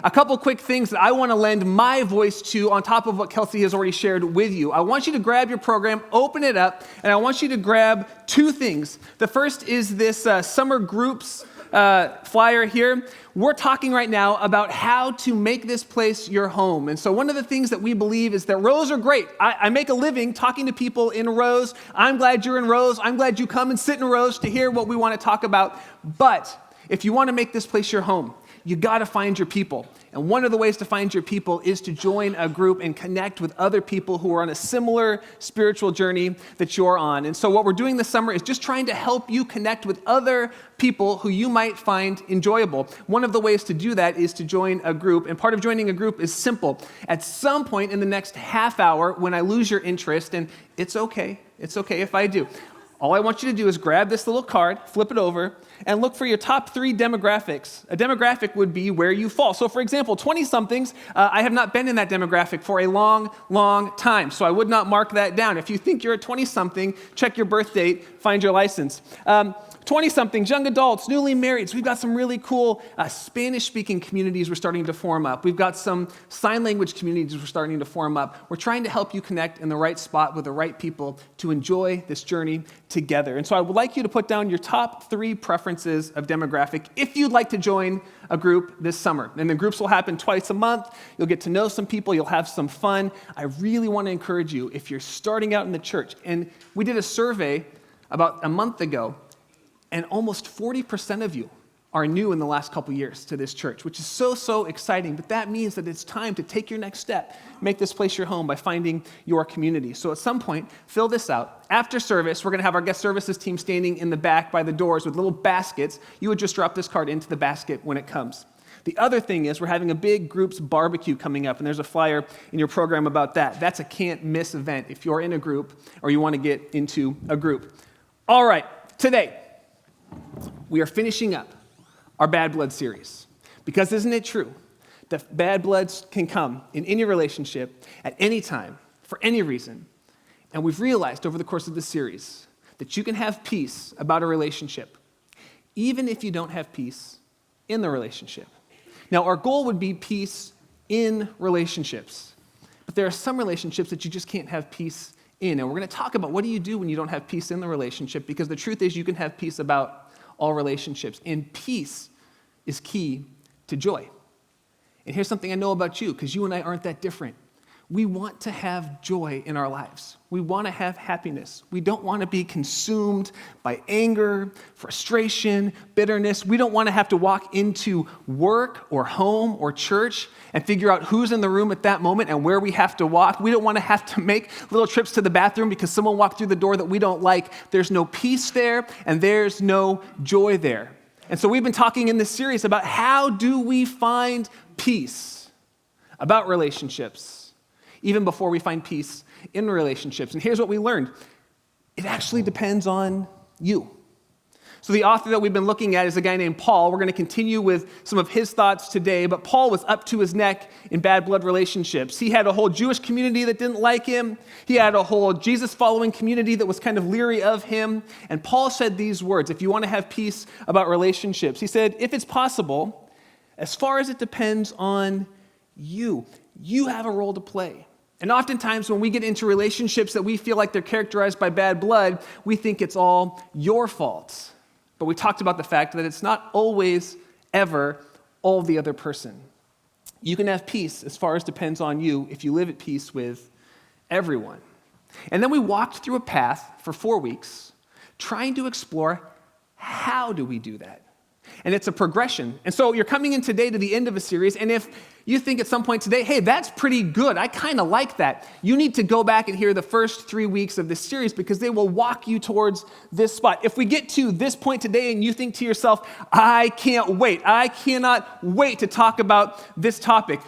a couple quick things that I want to lend my voice to on top of what Kelsey has already shared with you. I want you to grab your program, open it up, and I want you to grab two things. The first is this summer groups flyer here. We're talking right now about how to make this place your home. And so one of the things that we believe is that rows are great. I make a living talking to people in rows. I'm glad you're in rows. I'm glad you come and sit in rows to hear what we want to talk about. But if you want to make this place your home, you got to find your people. And one of the ways to find your people is to join a group and connect with other people who are on a similar spiritual journey that you're on. And so what we're doing this summer is just trying to help you connect with other people who you might find enjoyable. One of the ways to do that is to join a group. And part of joining a group is simple. At some point in the next half hour, when I lose your interest, and it's okay if I do, all I want you to do is grab this little card, flip it over, and look for your top 3 demographics. A demographic would be where you fall. So for example, 20-somethings, I have not been in that demographic for a long, long time, so I would not mark that down. If you think you're a 20-something, check your birth date, find your license. 20-somethings, young adults, newly married. So we've got some really cool Spanish-speaking communities we're starting to form up. We've got some sign language communities we're starting to form up. We're trying to help you connect in the right spot with the right people to enjoy this journey together. And so I would like you to put down your top 3 preferences of demographic if you'd like to join a group this summer. And the groups will happen twice a month. You'll get to know some people. You'll have some fun. I really want to encourage you, if you're starting out in the church, and we did a survey about a month ago, and almost 40% of you are new in the last couple years to this church, which is so exciting. But that means that it's time to take your next step, make this place your home by finding your community. So at some point, fill this out. After service, we're going to have our guest services team standing in the back by the doors with little baskets. You would just drop this card into the basket when it comes. The other thing is we're having a big groups barbecue coming up, and there's a flyer in your program about that. That's a can't-miss event if you're in a group or you want to get into a group. All right, today, we are finishing up our Bad Blood series. Because isn't it true that bad bloods can come in any relationship at any time, for any reason? And we've realized over the course of this series that you can have peace about a relationship, even if you don't have peace in the relationship. Now, our goal would be peace in relationships. But there are some relationships that you just can't have peace in. And we're going to talk about what do you do when you don't have peace in the relationship, because the truth is you can have peace about all relationships. And peace is key to joy. And here's something I know about you, because you and I aren't that different. We want to have joy in our lives. We want to have happiness. We don't want to be consumed by anger, frustration, bitterness. We don't want to have to walk into work or home or church and figure out who's in the room at that moment and where we have to walk. We don't want to have to make little trips to the bathroom because someone walked through the door that we don't like. There's no peace there, and there's no joy there. And so we've been talking in this series about how do we find peace about relationships, even before we find peace in relationships. And here's what we learned. It actually depends on you. So the author that we've been looking at is a guy named Paul. We're going to continue with some of his thoughts today, but Paul was up to his neck in bad blood relationships. He had a whole Jewish community that didn't like him. He had a whole Jesus-following community that was kind of leery of him. And Paul said these words, if you want to have peace about relationships, he said, if it's possible, as far as it depends on you, you have a role to play. And oftentimes when we get into relationships that we feel like they're characterized by bad blood, we think it's all your fault. But we talked about the fact that it's not always, ever, all the other person. You can have peace as far as depends on you if you live at peace with everyone. And then we walked through a path for 4 weeks trying to explore how do we do that. And it's a progression. And so you're coming in today to the end of a series, and if you think at some point today, hey, that's pretty good, I kind of like that, you need to go back and hear the first 3 weeks of this series because they will walk you towards this spot. If we get to this point today and you think to yourself, I can't wait, I cannot wait to talk about this topic,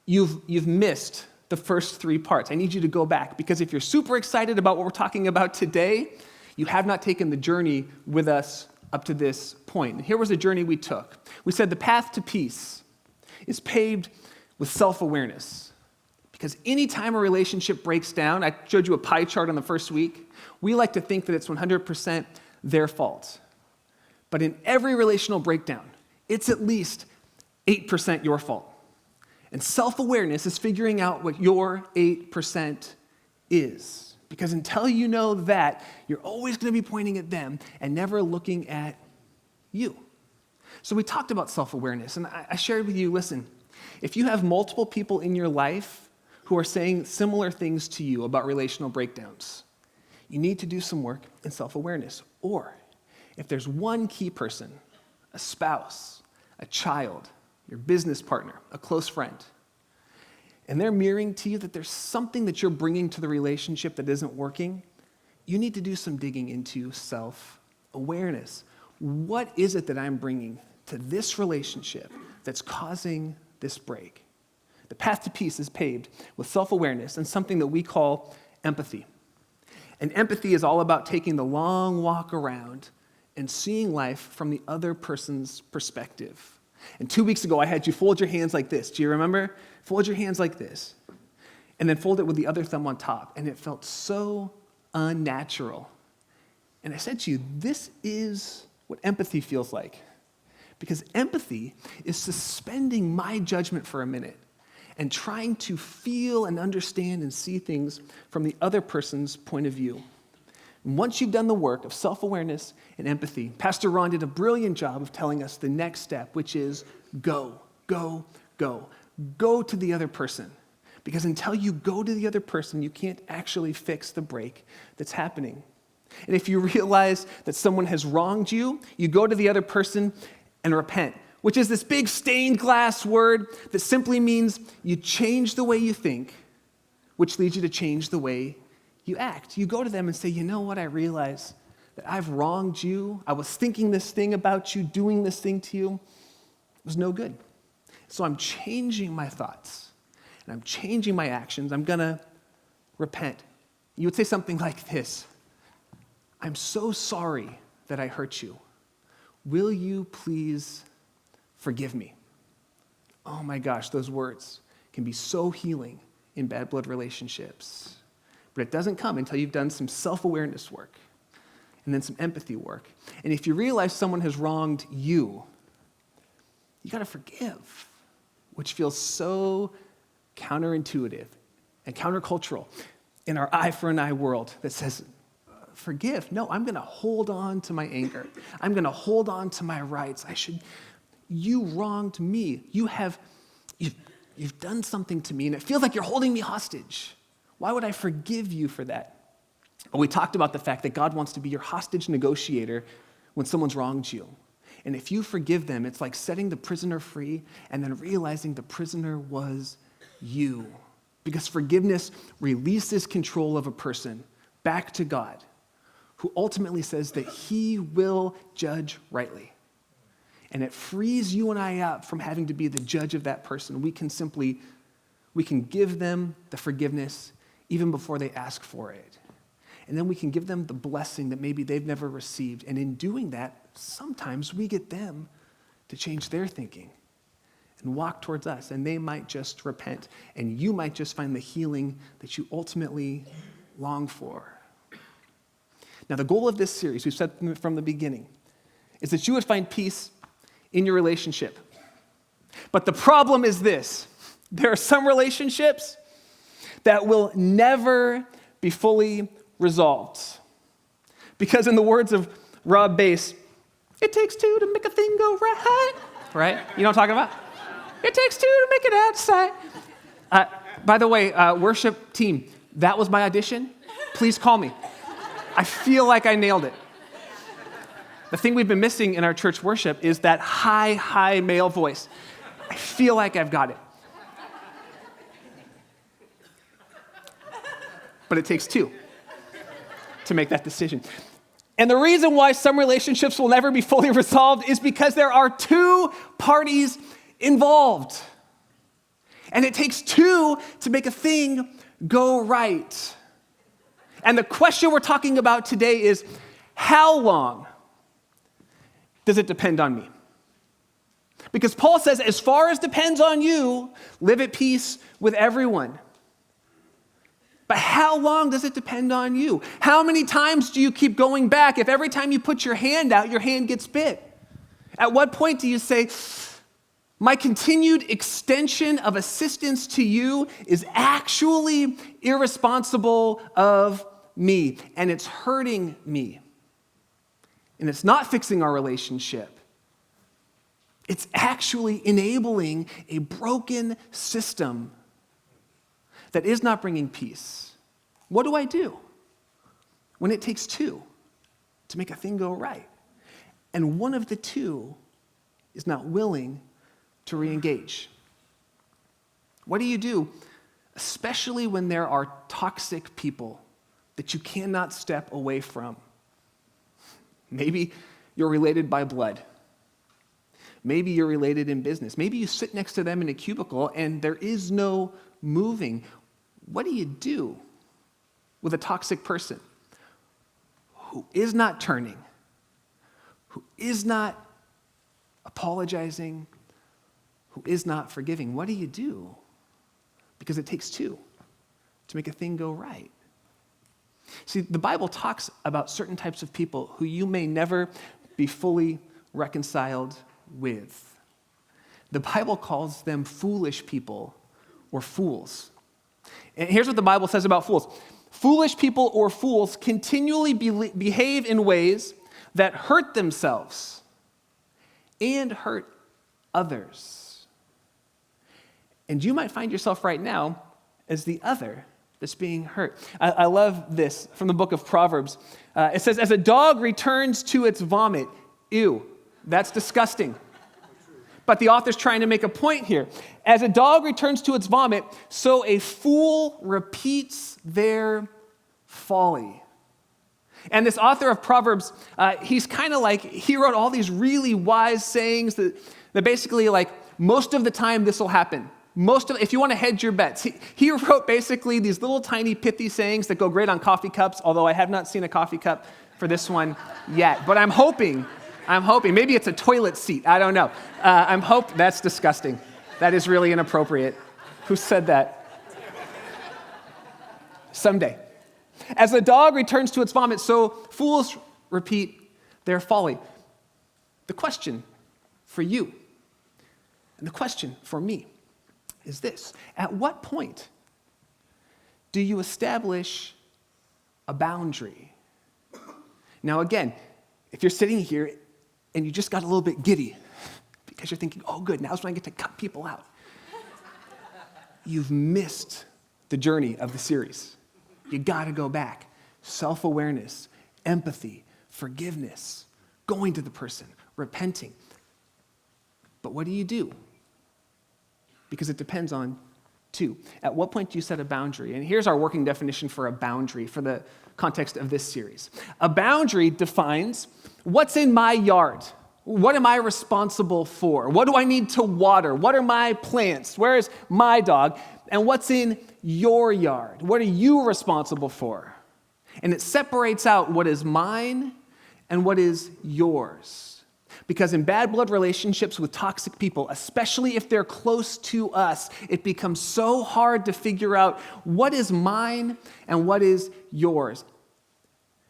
you've missed the first 3 parts. I need you to go back because if you're super excited about what we're talking about today, you have not taken the journey with us up to this point. And here was the journey we took. We said the path to peace is paved with self-awareness. Because anytime a relationship breaks down, I showed you a pie chart on the first week, we like to think that it's 100% their fault. But in every relational breakdown, it's at least 8% your fault. And self-awareness is figuring out what your 8% is. Because until you know that, you're always going to be pointing at them and never looking at you. So we talked about self-awareness, and I shared with you, listen, if you have multiple people in your life who are saying similar things to you about relational breakdowns, you need to do some work in self-awareness. Or if there's one key person, a spouse, a child, your business partner, a close friend, and they're mirroring to you that there's something that you're bringing to the relationship that isn't working, you need to do some digging into self-awareness. What is it that I'm bringing to this relationship that's causing this break? The path to peace is paved with self-awareness and something that we call empathy. And empathy is all about taking the long walk around and seeing life from the other person's perspective. And 2 weeks ago, I had you fold your hands like this. Do you remember? Fold your hands like this. And then fold it with the other thumb on top. And it felt so unnatural. And I said to you, this is what empathy feels like. Because empathy is suspending my judgment for a minute and trying to feel and understand and see things from the other person's point of view. And once you've done the work of self-awareness and empathy, Pastor Ron did a brilliant job of telling us the next step, which is go, go, go. Go to the other person. Because until you go to the other person, you can't actually fix the break that's happening. And if you realize that someone has wronged you, you go to the other person and repent, which is this big stained glass word that simply means you change the way you think, which leads you to change the way you act. You go to them and say, you know what, I realize that I've wronged you. I was thinking this thing about you, doing this thing to you. It was no good. So I'm changing my thoughts and I'm changing my actions. I'm going to repent. You would say something like this: I'm so sorry that I hurt you. Will you please forgive me? Oh my gosh, those words can be so healing in bad blood relationships. But it doesn't come until you've done some self-awareness work and then some empathy work. And if you realize someone has wronged you, you got to forgive, which feels so counterintuitive and countercultural in our eye for an eye world that says, forgive. No, I'm going to hold on to my anger. I'm going to hold on to my rights. You wronged me. You've done something to me, and it feels like you're holding me hostage. Why would I forgive you for that? But we talked about the fact that God wants to be your hostage negotiator when someone's wronged you. And if you forgive them, it's like setting the prisoner free and then realizing the prisoner was you. Because forgiveness releases control of a person back to God, who ultimately says that he will judge rightly. And it frees you and I up from having to be the judge of that person. We can give them the forgiveness even before they ask for it. And then we can give them the blessing that maybe they've never received. And in doing that, sometimes we get them to change their thinking and walk towards us. And they might just repent. And you might just find the healing that you ultimately long for. Now, the goal of this series, we've said from the beginning, is that you would find peace in your relationship. But the problem is this: there are some relationships that will never be fully resolved. Because in the words of Rob Bass, it takes two to make a thing go right. Right? You know what I'm talking about? It takes two to make it outside. By the way, worship team, that was my audition. Please call me. I feel like I nailed it. The thing we've been missing in our church worship is that high male voice. I feel like I've got it. But it takes two to make that decision. And the reason why some relationships will never be fully resolved is because there are two parties involved. And it takes two to make a thing go right. And the question we're talking about today is, how long does it depend on me? Because Paul says, as far as depends on you, live at peace with everyone. But how long does it depend on you? How many times do you keep going back if every time you put your hand out, your hand gets bit? At what point do you say, My continued extension of assistance to you is actually irresponsible of me, and it's hurting me. And it's not fixing our relationship. It's actually enabling a broken system that is not bringing peace. What do I do when it takes two to make a thing go right? And one of the two is not willing to re-engage. What do you do, especially when there are toxic people that you cannot step away from? Maybe you're related by blood. Maybe you're related in business. Maybe you sit next to them in a cubicle and there is no moving. What do you do with a toxic person who is not turning, who is not apologizing, who is not forgiving? What do you do? Because it takes two to make a thing go right. See, the Bible talks about certain types of people who you may never be fully reconciled with. The Bible calls them foolish people or fools. And here's what the Bible says about fools. Foolish people or fools continually behave in ways that hurt themselves and hurt others. And you might find yourself right now as the other that's being hurt. I love this from the book of Proverbs. It says, as a dog returns to its vomit, ew, that's disgusting. But the author's trying to make a point here. As a dog returns to its vomit, so a fool repeats their folly. And this author of Proverbs, he's kind of like, he wrote all these really wise sayings that basically like, most of the time this will happen. If you want to hedge your bets, he wrote basically these little tiny pithy sayings that go great on coffee cups, although I have not seen a coffee cup for this one yet. But I'm hoping, maybe it's a toilet seat, I don't know. That's disgusting. That is really inappropriate. Who said that? Someday. As a dog returns to its vomit, so fools repeat their folly. The question for you, and the question for me, is this: at what point do you establish a boundary? Now again, if you're sitting here and you just got a little bit giddy because you're thinking, oh good, now's when I get to cut people out, you've missed the journey of the series. You gotta go back. Self-awareness, empathy, forgiveness, going to the person, repenting. But what do you do? Because it depends on two. At what point do you set a boundary? And here's our working definition for a boundary for the context of this series. A boundary defines what's in my yard. What am I responsible for? What do I need to water? What are my plants? Where is my dog? And what's in your yard? What are you responsible for? And it separates out what is mine and what is yours. Because in bad blood relationships with toxic people, especially if they're close to us, it becomes so hard to figure out what is mine and what is yours.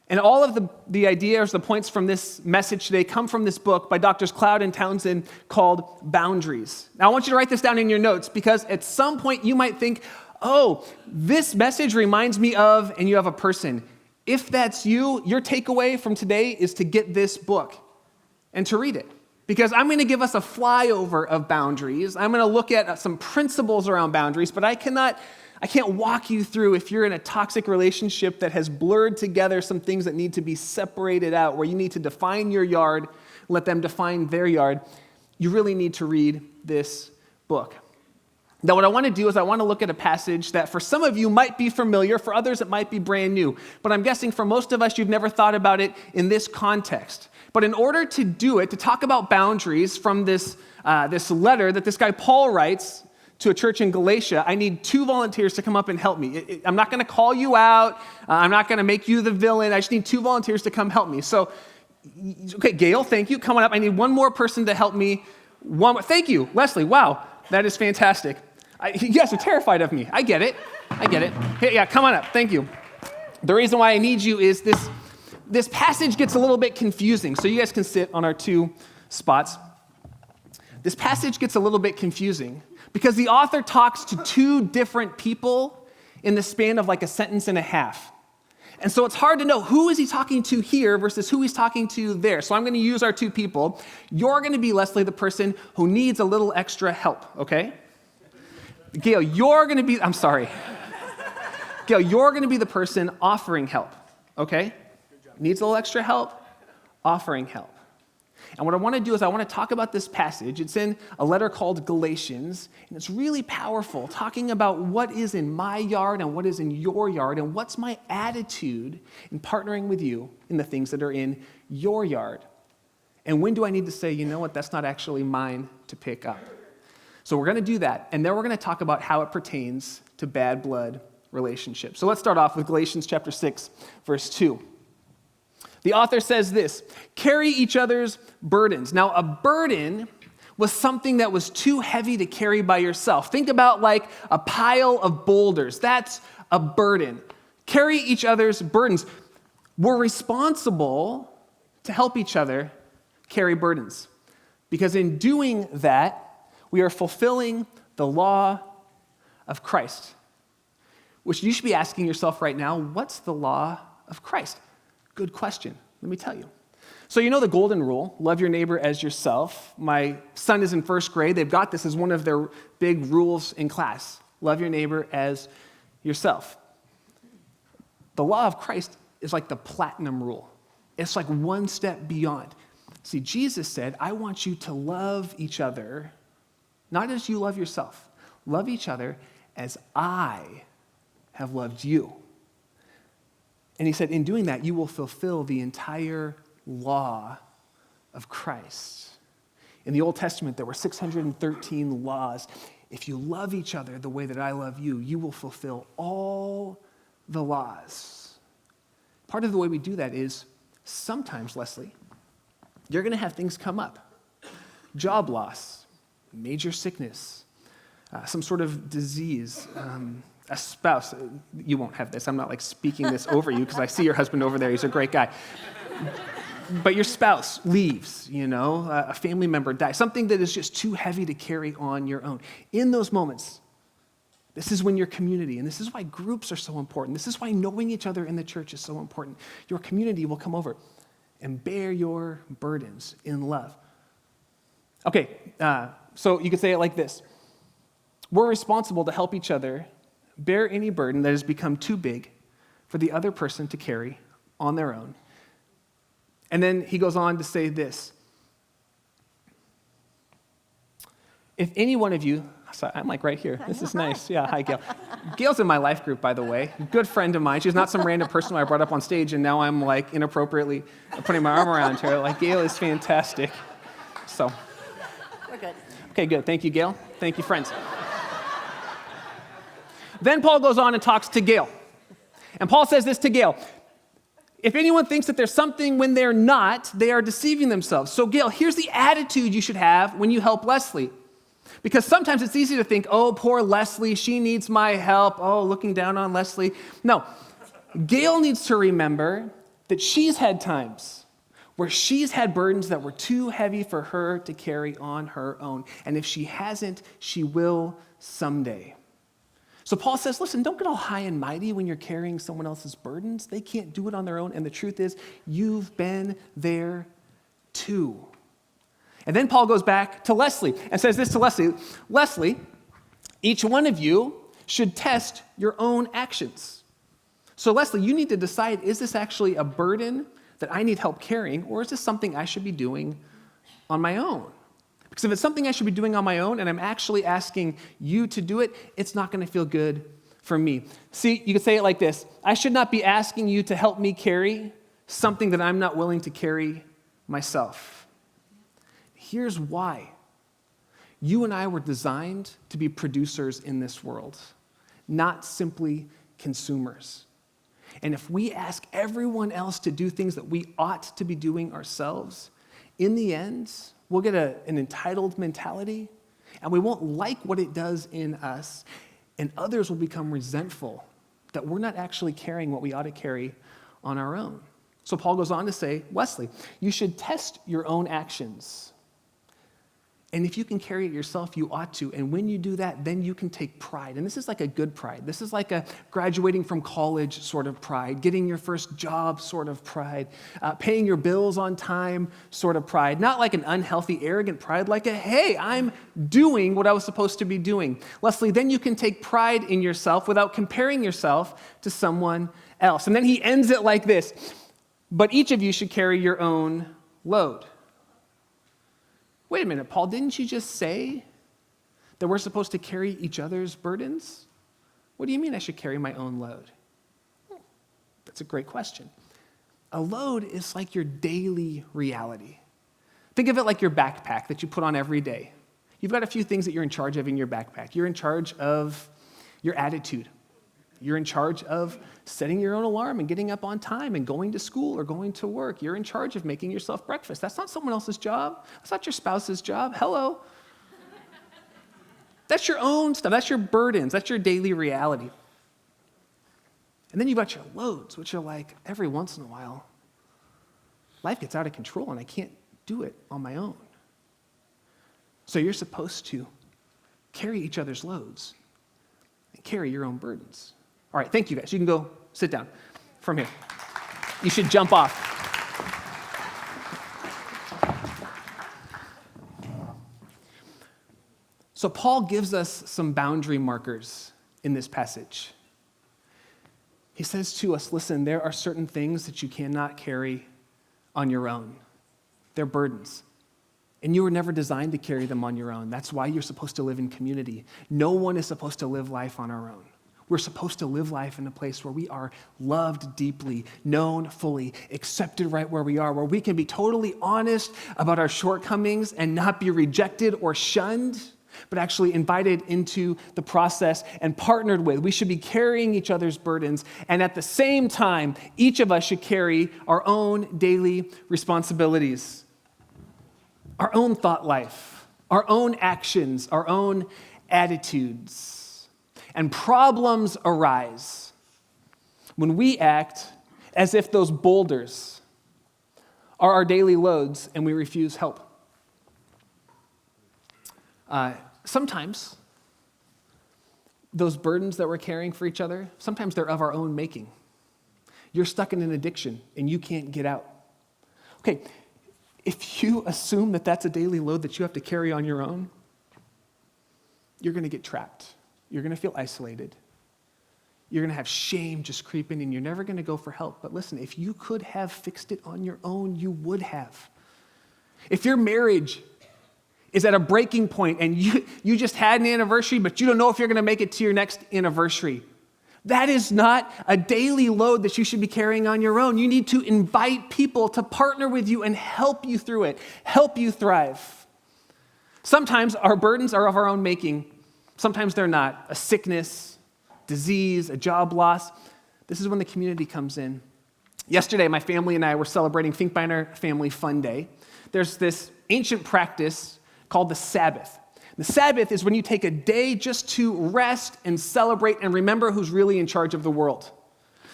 And all of the ideas, the points from this message today come from this book by Drs. Cloud and Townsend called Boundaries. Now I want you to write this down in your notes because at some point you might think, oh, this message reminds me of, and you have a person. If that's you, your takeaway from today is to get this book and to read it. Because I'm going to give us a flyover of boundaries. I'm going to look at some principles around boundaries, but I can't walk you through if you're in a toxic relationship that has blurred together some things that need to be separated out, where you need to define your yard, let them define their yard. You really need to read this book. Now, what I want to do is I want to look at a passage that for some of you might be familiar, for others it might be brand new. But I'm guessing for most of us, you've never thought about it in this context. But in order to do it, to talk about boundaries from this letter that this guy Paul writes to a church in Galatia, I need 2 volunteers to come up and help me. I'm not going to call you out. I'm not going to make you the villain. I just need 2 volunteers to come help me. So, okay, Gail, thank you. Come on up. I need one more person to help me. Thank you, Leslie. Wow, that is fantastic. You guys are terrified of me. I get it. Hey, yeah, come on up. Thank you. The reason why I need you is this passage gets a little bit confusing, so you guys can sit on our 2 spots. this passage gets a little bit confusing because the author talks to two different people in the span of like a sentence and a half. And so it's hard to know who is he talking to here versus who he's talking to there. So I'm going to use our two people. You're going to be, Leslie, the person who needs a little extra help, okay? Gail, you're going to be, I'm sorry. Gail, you're going to be the person offering help, okay? Needs a little extra help, offering help. And what I want to do is I want to talk about this passage. It's in a letter called Galatians, and it's really powerful, talking about what is in my yard and what is in your yard, and what's my attitude in partnering with you in the things that are in your yard. And when do I need to say, you know what, that's not actually mine to pick up. So we're going to do that, and then we're going to talk about how it pertains to bad blood relationships. So let's start off with Galatians chapter 6, verse 2. The author says this, carry each other's burdens. Now, a burden was something that was too heavy to carry by yourself. Think about like a pile of boulders. That's a burden. Carry each other's burdens. We're responsible to help each other carry burdens, because in doing that, we are fulfilling the law of Christ, which you should be asking yourself right now, what's the law of Christ? Good question. Let me tell you. So you know the golden rule, love your neighbor as yourself. My son is in first grade. They've got this as one of their big rules in class. Love your neighbor as yourself. The law of Christ is like the platinum rule. It's like one step beyond. See, Jesus said, I want you to love each other, not as you love yourself. Love each other as I have loved you. And he said, in doing that, you will fulfill the entire law of Christ. In the Old Testament, there were 613 laws. If you love each other the way that I love you, you will fulfill all the laws. Part of the way we do that is sometimes, Leslie, you're going to have things come up. Job loss, major sickness, some sort of disease, a spouse. You won't have this. I'm not like speaking this over you because I see your husband over there. He's a great guy. But your spouse leaves, a family member dies, something that is just too heavy to carry on your own. In those moments, this is when your community, and this is why groups are so important. This is why knowing each other in the church is so important. Your community will come over and bear your burdens in love. Okay, so you could say it like this. We're responsible to help each other bear any burden that has become too big for the other person to carry on their own. And then he goes on to say this. If any one of you, sorry, I'm like right here. This is nice. Yeah, hi, Gail. Gail's in my life group, by the way. Good friend of mine. She's not some random person who I brought up on stage, and now I'm like inappropriately putting my arm around her. Like, Gail is fantastic. So. We're good. Okay, good. Thank you, Gail. Thank you, friends. Then Paul goes on and talks to Gail. And Paul says this to Gail. If anyone thinks that there's something when they're not, they are deceiving themselves. So Gail, here's the attitude you should have when you help Leslie. Because sometimes it's easy to think, oh, poor Leslie, she needs my help. Oh, looking down on Leslie. No, Gail needs to remember that she's had times where she's had burdens that were too heavy for her to carry on her own. And if she hasn't, she will someday. So Paul says, listen, don't get all high and mighty when you're carrying someone else's burdens. They can't do it on their own. And the truth is, you've been there too. And then Paul goes back to Leslie and says this to Leslie. Leslie, each one of you should test your own actions. So Leslie, you need to decide, is this actually a burden that I need help carrying, or is this something I should be doing on my own? Because if it's something I should be doing on my own and I'm actually asking you to do it, it's not going to feel good for me. See, you could say it like this. I should not be asking you to help me carry something that I'm not willing to carry myself. Here's why. You and I were designed to be producers in this world, not simply consumers. And if we ask everyone else to do things that we ought to be doing ourselves, in the end, we'll get an entitled mentality, and we won't like what it does in us, and others will become resentful that we're not actually carrying what we ought to carry on our own. So Paul goes on to say, Wesley, you should test your own actions And if you can carry it yourself, you ought to. And when you do that, then you can take pride. And this is like a good pride. This is like a graduating from college sort of pride, getting your first job sort of pride, paying your bills on time sort of pride. Not like an unhealthy, arrogant pride, like a, hey, I'm doing what I was supposed to be doing. Leslie, then you can take pride in yourself without comparing yourself to someone else. And then he ends it like this, but each of you should carry your own load. Wait a minute, Paul, didn't you just say that we're supposed to carry each other's burdens? What do you mean I should carry my own load? That's a great question. A load is like your daily reality. Think of it like your backpack that you put on every day. You've got a few things that you're in charge of in your backpack. You're in charge of your attitude. You're in charge of setting your own alarm and getting up on time and going to school or going to work. You're in charge of making yourself breakfast. That's not someone else's job. That's not your spouse's job. Hello. That's your own stuff. That's your burdens. That's your daily reality. And then you've got your loads, which are like every once in a while, life gets out of control and I can't do it on my own. So you're supposed to carry each other's loads and carry your own burdens. All right, thank you guys. You can go sit down from here. You should jump off. So Paul gives us some boundary markers in this passage. He says to us, listen, there are certain things that you cannot carry on your own. They're burdens. And you were never designed to carry them on your own. That's why you're supposed to live in community. No one is supposed to live life on our own. We're supposed to live life in a place where we are loved deeply, known fully, accepted right where we are, where we can be totally honest about our shortcomings and not be rejected or shunned, but actually invited into the process and partnered with. We should be carrying each other's burdens, and at the same time, each of us should carry our own daily responsibilities, our own thought life, our own actions, our own attitudes. And problems arise when we act as if those boulders are our daily loads and we refuse help. Sometimes those burdens that we're carrying for each other, sometimes they're of our own making. You're stuck in an addiction and you can't get out. Okay, if you assume that that's a daily load that you have to carry on your own, you're going to get trapped. You're going to feel isolated. You're going to have shame just creep in, and you're never going to go for help. But listen, if you could have fixed it on your own, you would have. If your marriage is at a breaking point and you just had an anniversary, but you don't know if you're going to make it to your next anniversary, that is not a daily load that you should be carrying on your own. You need to invite people to partner with you and help you through it, help you thrive. Sometimes our burdens are of our own making. Sometimes they're not. A sickness, disease, a job loss. This is when the community comes in. Yesterday, my family and I were celebrating Finkbeiner Family Fun Day. There's this ancient practice called the Sabbath. The Sabbath is when you take a day just to rest and celebrate and remember who's really in charge of the world.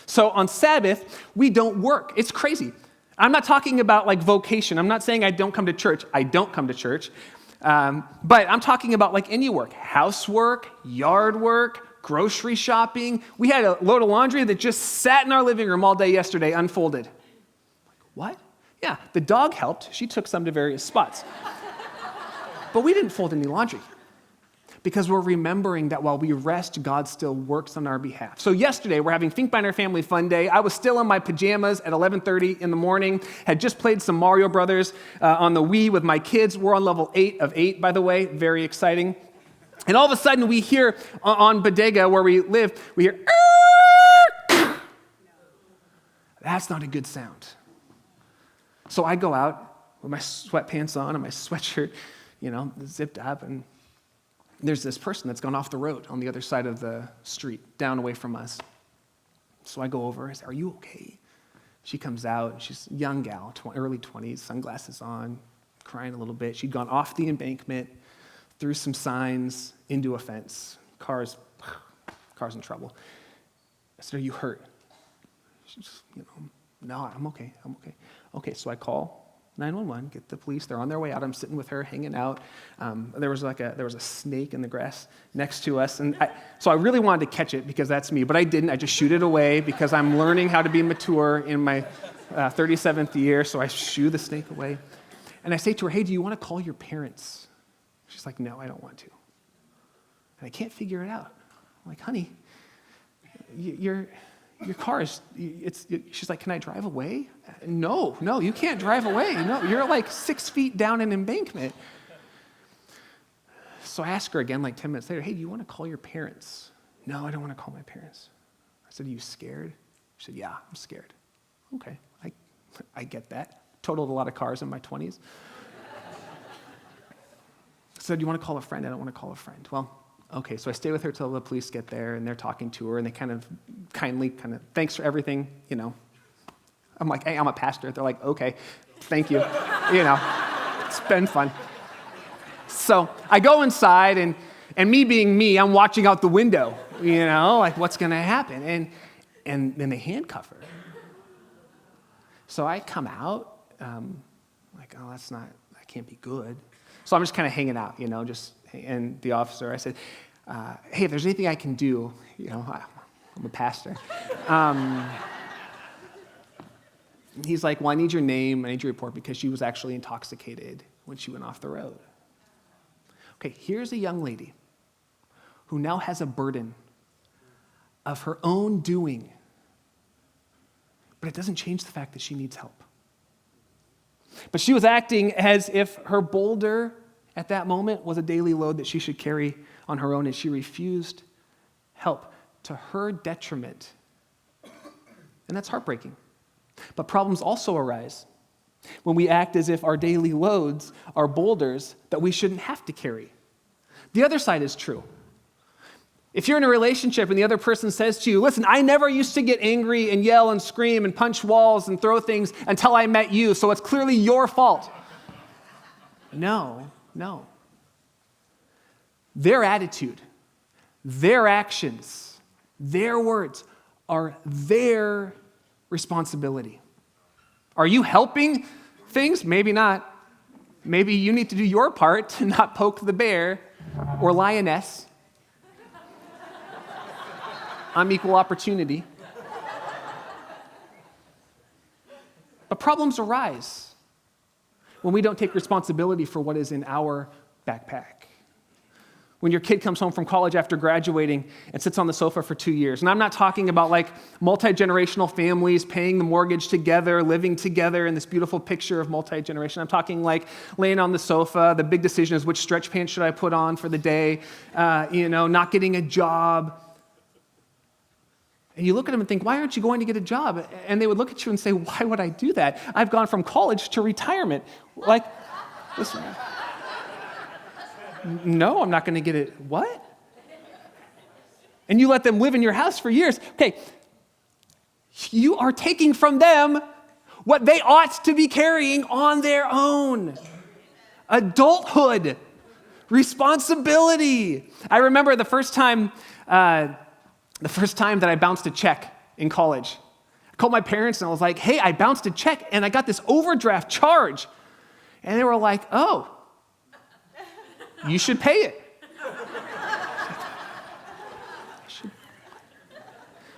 So on Sabbath, we don't work. It's crazy. I'm not talking about like vocation. I'm not saying I don't come to church. I don't come to church. But I'm talking about like any work, housework, yard work, grocery shopping. We had a load of laundry that just sat in our living room all day yesterday, unfolded. What? Yeah, the dog helped. She took some to various spots. But we didn't fold any laundry because we're remembering that while we rest, God still works on our behalf. So yesterday, we're having Finkbeiner Family Fun Day. I was still in my pajamas at 11:30 in the morning, had just played some Mario Brothers on the Wii with my kids. We're on level 8 of 8, by the way, very exciting. And all of a sudden, we hear on Bodega, where we live, we hear, that's not a good sound. So I go out with my sweatpants on and my sweatshirt, zipped up, and there's this person that's gone off the road on the other side of the street, down away from us. So I go over, I say, are you okay? She comes out, she's a young gal, early 20s, sunglasses on, crying a little bit. She'd gone off the embankment, through some signs, into a fence. Car's in trouble. I said, are you hurt? She's, no, I'm okay. Okay, so I call 911, get the police. They're on their way out. I'm sitting with her, hanging out. There was a snake in the grass next to us, and so I really wanted to catch it because that's me, but I didn't. I just shoot it away because I'm learning how to be mature in my 37th year. So I shoo the snake away, and I say to her, "Hey, do you want to call your parents?" She's like, "No, I don't want to." And I can't figure it out. I'm like, "Honey, your car is, she's like, "Can I drive away?" No, you can't drive away. No, you're like 6 feet down an embankment. So I ask her again like 10 minutes later, "Hey, do you want to call your parents?" "No, I don't want to call my parents." I said, "Are you scared?" She said, "Yeah, I'm scared." Okay, I get that. Totaled a lot of cars in my 20s. I said, "Do you want to call a friend?" "I don't want to call a friend." "Well, okay." So I stay with her till the police get there, and they're talking to her, and they kind of kindly, "Thanks for everything, you know." I'm like, "Hey, I'm a pastor." They're like, "Okay, thank you." It's been fun. So I go inside, and me being me, I'm watching out the window, like what's going to happen. And then they handcuff her. So I come out, like, oh, that can't be good. So I'm just kind of hanging out, and the officer, I said, "Hey, if there's anything I can do, I'm a pastor." He's like, "Well, I need your name, I need your report," because she was actually intoxicated when she went off the road. Okay, here's a young lady who now has a burden of her own doing, but it doesn't change the fact that she needs help. But she was acting as if her boulder at that moment was a daily load that she should carry on her own, and she refused help to her detriment. And that's heartbreaking. But problems also arise when we act as if our daily loads are boulders that we shouldn't have to carry. The other side is true. If you're in a relationship and the other person says to you, "Listen, I never used to get angry and yell and scream and punch walls and throw things until I met you, so it's clearly your fault." No. Their attitude, their actions, their words are their responsibility. Are you helping things? Maybe not. Maybe you need to do your part to not poke the bear or lioness. I'm equal opportunity. But problems arise when we don't take responsibility for what is in our backpack. When your kid comes home from college after graduating and sits on the sofa for 2 years. And I'm not talking about like multi-generational families paying the mortgage together, living together in this beautiful picture of multi-generation. I'm talking like laying on the sofa. The big decision is which stretch pants should I put on for the day, not getting a job. And you look at them and think, "Why aren't you going to get a job?" And they would look at you and say, "Why would I do that? I've gone from college to retirement." Like, listen. "No, I'm not going to get it." What? And you let them live in your house for years. Okay, you are taking from them what they ought to be carrying on their own. Adulthood, responsibility. I remember the first time that I bounced a check in college. I called my parents and I was like, "Hey, I bounced a check and I got this overdraft charge." And they were like, "Oh, you should pay it."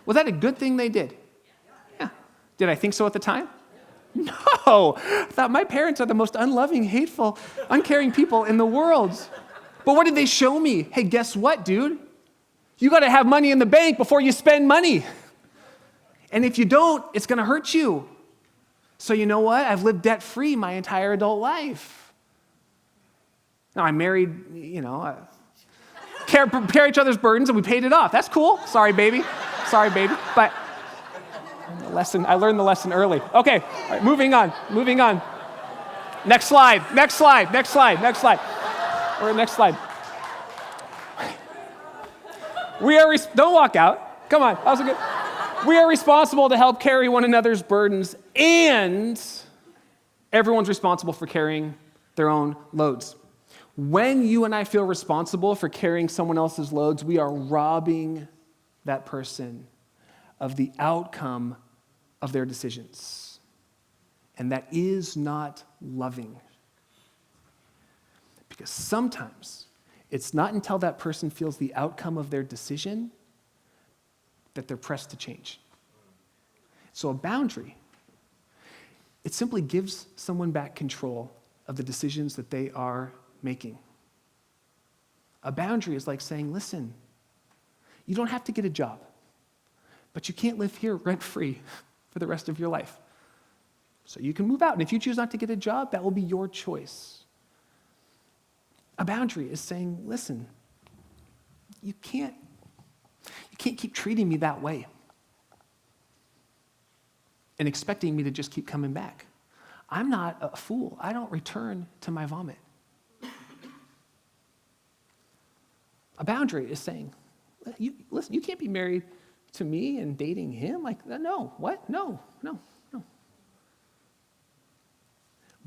Was that a good thing they did? Yeah. Did I think so at the time? No. I thought my parents are the most unloving, hateful, uncaring people in the world. But what did they show me? Hey, guess what, dude? You got to have money in the bank before you spend money. And if you don't, it's going to hurt you. So you know what? I've lived debt-free my entire adult life. Now, I'm married, carry each other's burdens, and we paid it off. That's cool. Sorry, baby. But I learned the lesson early. Okay, all right, moving on. Next slide. Or next slide. Don't walk out. Come on, that was good. We are responsible to help carry one another's burdens, and everyone's responsible for carrying their own loads. When you and I feel responsible for carrying someone else's loads, we are robbing that person of the outcome of their decisions. And that is not loving. Because sometimes it's not until that person feels the outcome of their decision that they're pressed to change. So a boundary, it simply gives someone back control of the decisions that they are making. A boundary is like saying, listen, you don't have to get a job, but you can't live here rent-free for the rest of your life. So you can move out, and if you choose not to get a job, that will be your choice. A boundary is saying, listen, you can't keep treating me that way and expecting me to just keep coming back. I'm not a fool. I don't return to my vomit. A boundary is saying, listen, you can't be married to me and dating him. Like, no, what? No.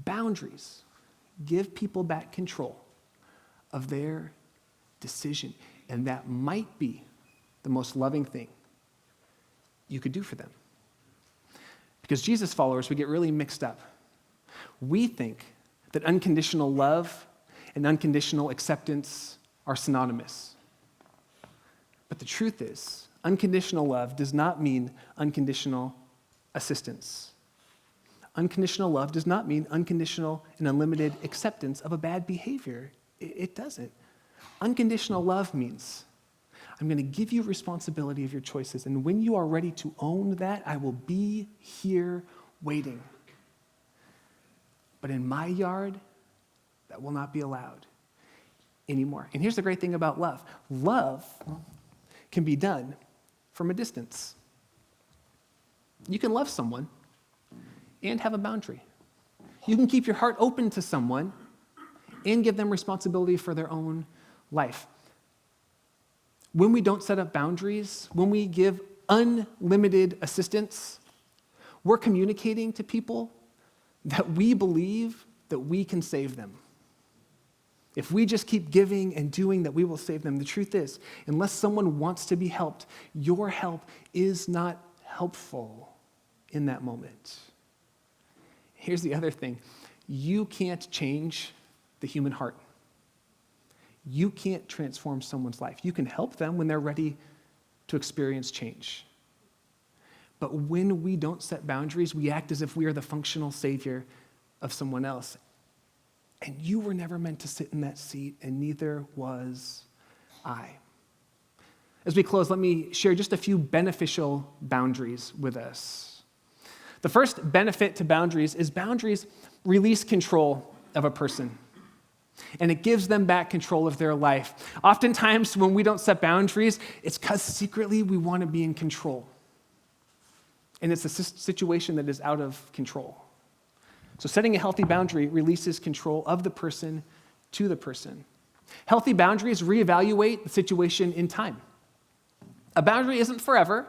Boundaries give people back control of their decision, and that might be the most loving thing you could do for them. Because Jesus followers, we get really mixed up. We think that unconditional love and unconditional acceptance are synonymous. But the truth is, unconditional love does not mean unconditional assistance. Unconditional love does not mean unconditional and unlimited acceptance of a bad behavior. It doesn't. Unconditional love means I'm going to give you responsibility of your choices, and when you are ready to own that, I will be here waiting. But in my yard, that will not be allowed anymore. And here's the great thing about love. Love can be done from a distance. You can love someone and have a boundary. You can keep your heart open to someone and give them responsibility for their own life. When we don't set up boundaries, when we give unlimited assistance, we're communicating to people that we believe that we can save them. If we just keep giving and doing, that we will save them. The truth is, unless someone wants to be helped, your help is not helpful in that moment. Here's the other thing. You can't change the human heart. You can't transform someone's life. You can help them when they're ready to experience change. But when we don't set boundaries, we act as if we are the functional savior of someone else. And you were never meant to sit in that seat, and neither was I. As we close, let me share just a few beneficial boundaries with us. The first benefit to boundaries is boundaries release control of a person, and it gives them back control of their life. Oftentimes, when we don't set boundaries, it's because secretly we want to be in control, and it's a situation that is out of control. So setting a healthy boundary releases control of the person to the person. Healthy boundaries reevaluate the situation in time. A boundary isn't forever.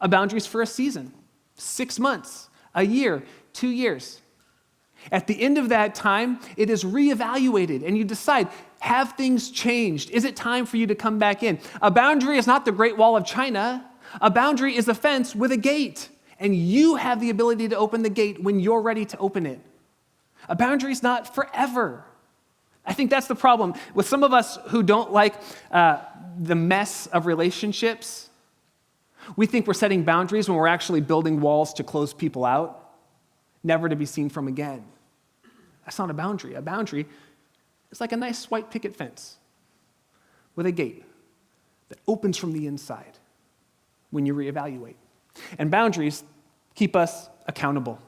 A boundary is for a season, 6 months, a year, 2 years. At the end of that time, it is reevaluated, and you decide, have things changed? Is it time for you to come back in? A boundary is not the Great Wall of China. A boundary is a fence with a gate, and you have the ability to open the gate when you're ready to open it. A boundary is not forever. I think that's the problem with some of us who don't like the mess of relationships. We think we're setting boundaries when we're actually building walls to close people out, never to be seen from again. That's not a boundary. A boundary is like a nice white picket fence with a gate that opens from the inside when you reevaluate. And boundaries keep us accountable.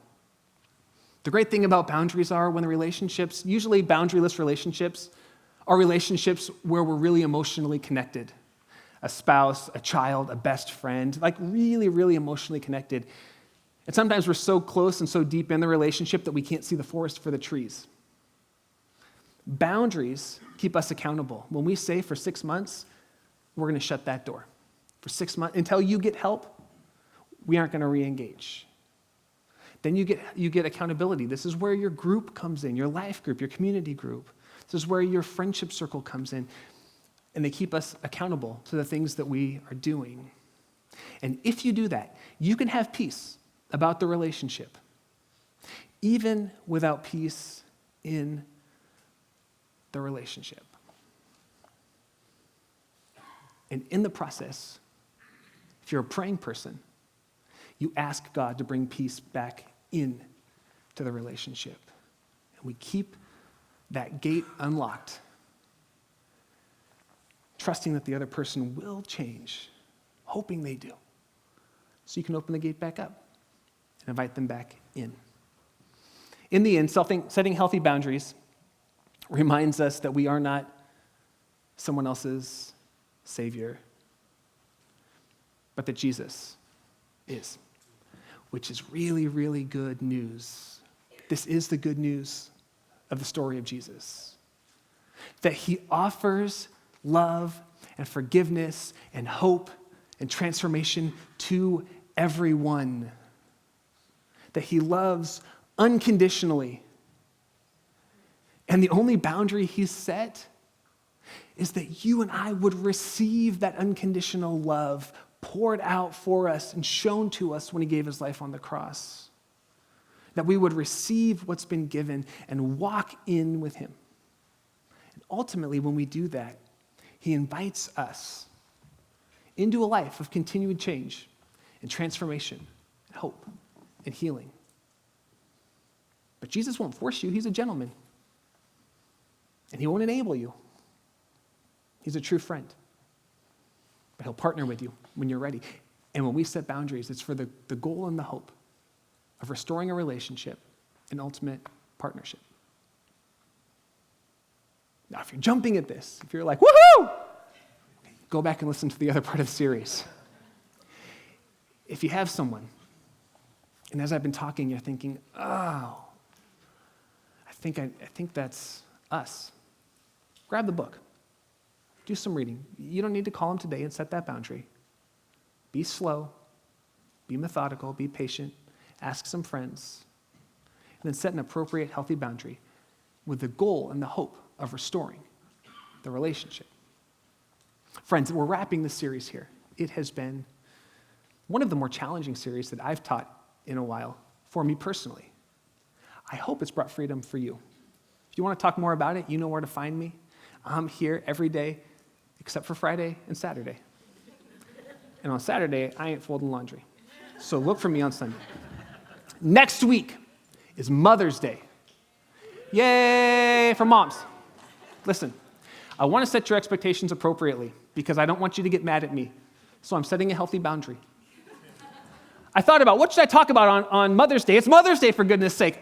The great thing about boundaries are when the relationships, usually boundaryless relationships, are relationships where we're really emotionally connected. A spouse, a child, a best friend, like really, really emotionally connected. And sometimes we're so close and so deep in the relationship that we can't see the forest for the trees. Boundaries keep us accountable. When we say for 6 months, we're going to shut that door. For 6 months, until you get help, we aren't going to re-engage. Then you get accountability. This is where your group comes in, your life group, your community group. This is where your friendship circle comes in. And they keep us accountable to the things that we are doing. And if you do that, you can have peace about the relationship. even without peace in the relationship. And in the process, if you're a praying person, you ask God to bring peace back in to the relationship. And we keep that gate unlocked, trusting that the other person will change, hoping they do. So you can open the gate back up and invite them back in. In the end, setting healthy boundaries reminds us that we are not someone else's Savior, but that Jesus is, which is really, really good news. This is the good news of the story of Jesus, that he offers love and forgiveness and hope and transformation to everyone, that he loves unconditionally. And the only boundary he's set is that you and I would receive that unconditional love poured out for us and shown to us when he gave his life on the cross. That we would receive what's been given and walk in with him. And ultimately, when we do that, he invites us into a life of continued change and transformation and hope and healing. But Jesus won't force you. He's a gentleman. And he won't enable you. He's a true friend. But he'll partner with you when you're ready. And when we set boundaries, it's for the goal and the hope of restoring a relationship and ultimate partnership. Now, if you're jumping at this, if you're like, woohoo! Go back and listen to the other part of the series. If you have someone, and as I've been talking, you're thinking, oh, I think that's us. Grab the book. Do some reading. You don't need to call them today and set that boundary. Be slow. Be methodical. Be patient. Ask some friends. And then set an appropriate, healthy boundary with the goal and the hope of restoring the relationship. Friends, we're wrapping this series here. It has been one of the more challenging series that I've taught in a while for me personally. I hope it's brought freedom for you. If you want to talk more about it, you know where to find me. I'm here every day except for Friday and Saturday. And on Saturday, I ain't folding laundry. So look for me on Sunday. Next week is Mother's Day. Yay for moms. Listen, I want to set your expectations appropriately because I don't want you to get mad at me. So I'm setting a healthy boundary. I thought about, what should I talk about on Mother's Day? It's Mother's Day, for goodness sake.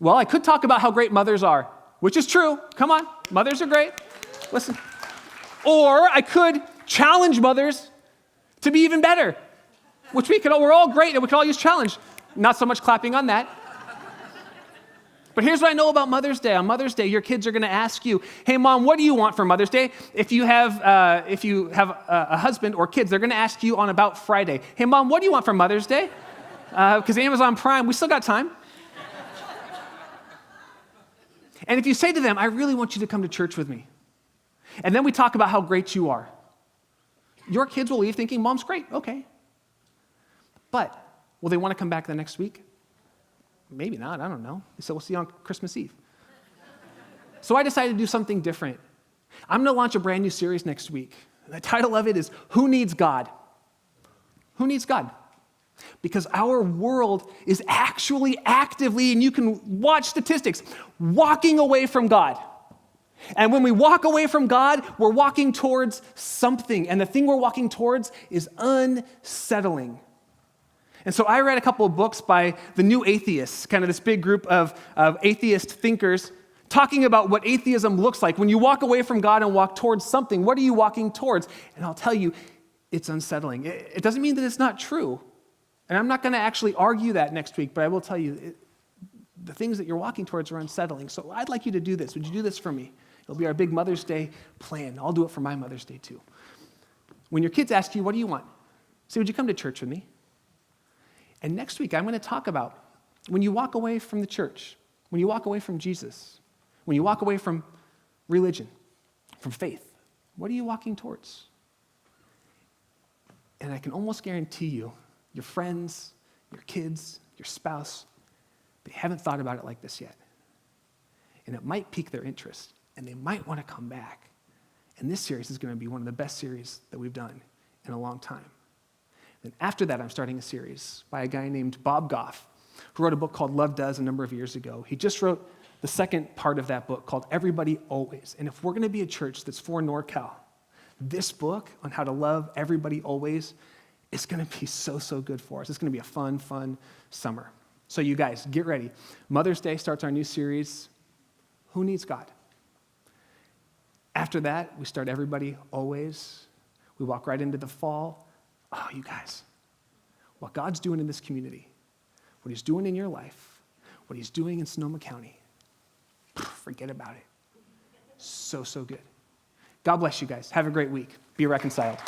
Well, I could talk about how great mothers are, which is true. Come on, mothers are great. Listen. Or I could challenge mothers to be even better, which we're all great and we can all use challenge. Not so much clapping on that. But here's what I know about Mother's Day. On Mother's Day, your kids are going to ask you, hey, Mom, what do you want for Mother's Day? If you have a husband or kids, they're going to ask you on about Friday, hey, Mom, what do you want for Mother's Day? Because Amazon Prime, we still got time. And if you say to them, I really want you to come to church with me, and then we talk about how great you are, your kids will leave thinking, Mom's great, okay. But will they want to come back the next week? Maybe not, I don't know. So we'll see you on Christmas Eve. So I decided to do something different. I'm going to launch a brand new series next week. The title of it is, Who Needs God? Who needs God? Because our world is actually actively, and you can watch statistics, walking away from God. And when we walk away from God, we're walking towards something. And the thing we're walking towards is unsettling. And so I read a couple of books by the New Atheists, kind of this big group of atheist thinkers, talking about what atheism looks like. When you walk away from God and walk towards something, what are you walking towards? And I'll tell you, it's unsettling. It doesn't mean that it's not true. And I'm not going to actually argue that next week, but I will tell you, the things that you're walking towards are unsettling. So I'd like you to do this. Would you do this for me? It'll be our big Mother's Day plan. I'll do it for my Mother's Day too. When your kids ask you, what do you want? Say, would you come to church with me? And next week, I'm going to talk about when you walk away from the church, when you walk away from Jesus, when you walk away from religion, from faith, what are you walking towards? And I can almost guarantee you, your friends, your kids, your spouse, They haven't thought about it like this yet. And it might pique their interest, and they might want to come back. And this series is going to be one of the best series that we've done in a long time. Then after that, I'm starting a series by a guy named Bob Goff, who wrote a book called Love Does a number of years ago. He just wrote the second part of that book called Everybody Always. And if we're going to be a church that's for NorCal, this book on how to love everybody always is going to be so, so good for us. It's going to be a fun, fun summer. So you guys, get ready. Mother's Day starts our new series, Who Needs God? After that, we start Everybody Always. We walk right into the fall. Oh, you guys, what God's doing in this community, what he's doing in your life, what he's doing in Sonoma County, forget about it. So, so good. God bless you guys. Have a great week. Be reconciled.